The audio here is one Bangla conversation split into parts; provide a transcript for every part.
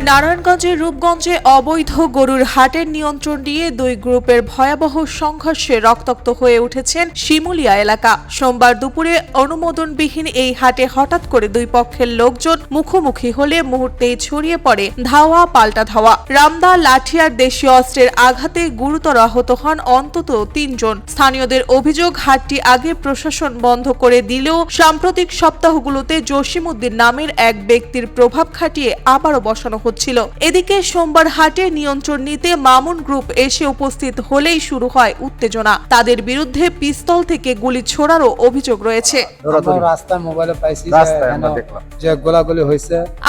নারায়ণগঞ্জের রূপগঞ্জে অবৈধ গরুর হাটের নিয়ন্ত্রণ নিয়ে দুই গ্রুপের ভয়াবহ সংঘর্ষে রক্তাক্ত হয়ে উঠেছেন শিমুলিয়া এলাকা। সোমবার দুপুরে অনুমোদনবিহীন এই হাটে হঠাৎ করে দুই পক্ষের লোকজন মুখোমুখি হলে মুহূর্তেই ছড়িয়ে পড়ে ধাওয়া পাল্টা ধাওয়া। রামদা, লাঠি আর দেশীয় অস্ত্রের আঘাতে গুরুতর আহত হন অন্তত ৩ জন। স্থানীয়দের অভিযোগ, হাটটি আগে প্রশাসন বন্ধ করে দিলেও সাম্প্রতিক সপ্তাহগুলোতে জসিমউদ্দিন নামের এক ব্যক্তির প্রভাব খাটিয়ে আবারও বসানো হচ্ছিল। এদিকে সোমবার হাটে নিয়ন্ত্রণ নিতে মামুন গ্রুপ এসে উপস্থিত হলেই শুরু হয় উত্তেজনা। তাদের বিরুদ্ধে পিস্তল থেকে গুলি ছোড়ারও অভিযোগ রয়েছে।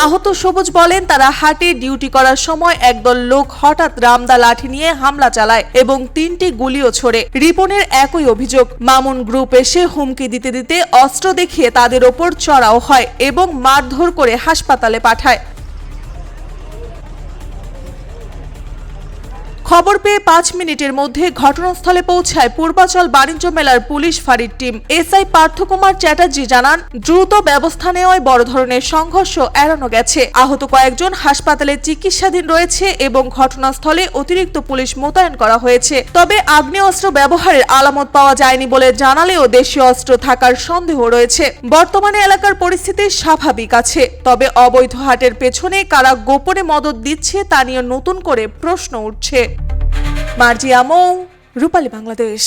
আহত সবুজ বলেন, তারা হাটে ডিউটি করার সময় একদল লোক হঠাৎ রামদা লাঠি নিয়ে হামলা চালায় এবং 3টি গুলিও ছোড়ে। রিপনের একই অভিযোগ, মামুন গ্রুপ এসে হুমকি দিতে দিতে অস্ত্র দেখিয়ে তাদের ওপর চড়াও হয় এবং মারধর করে হাসপাতালে পাঠায়। খবর পেয়ে 5 মিনিটের মধ্যে ঘটনাস্থলে পৌঁছায় পূর্বাচল বাণিজ্য মেলার পুলিশ ফাঁড়ির টিম। এসআই পার্থকুমার চ্যাটার্জি জানান, দ্রুত ব্যবস্থা নেওয়ায় বড় ধরনের সংঘর্ষ এড়ানো গেছে। আহত কয়েকজন হাসপাতালে চিকিৎসাধীন রয়েছে এবং ঘটনাস্থলে অতিরিক্ত পুলিশ মোতায়েন করা হয়েছে। তবে আগ্নেয়াস্ত্র ব্যবহারের আলামত পাওয়া যায়নি বলে জানালেও দেশীয় অস্ত্র থাকার সন্দেহ রয়েছে। বর্তমানে এলাকার পরিস্থিতি স্বাভাবিক আছে, তবে অবৈধ হাটের পেছনে কারা গোপনে মদত দিচ্ছে তা নিয়ে নতুন করে প্রশ্ন উঠছে। মার্জিয়া মৌ, রূপালী বাংলাদেশ।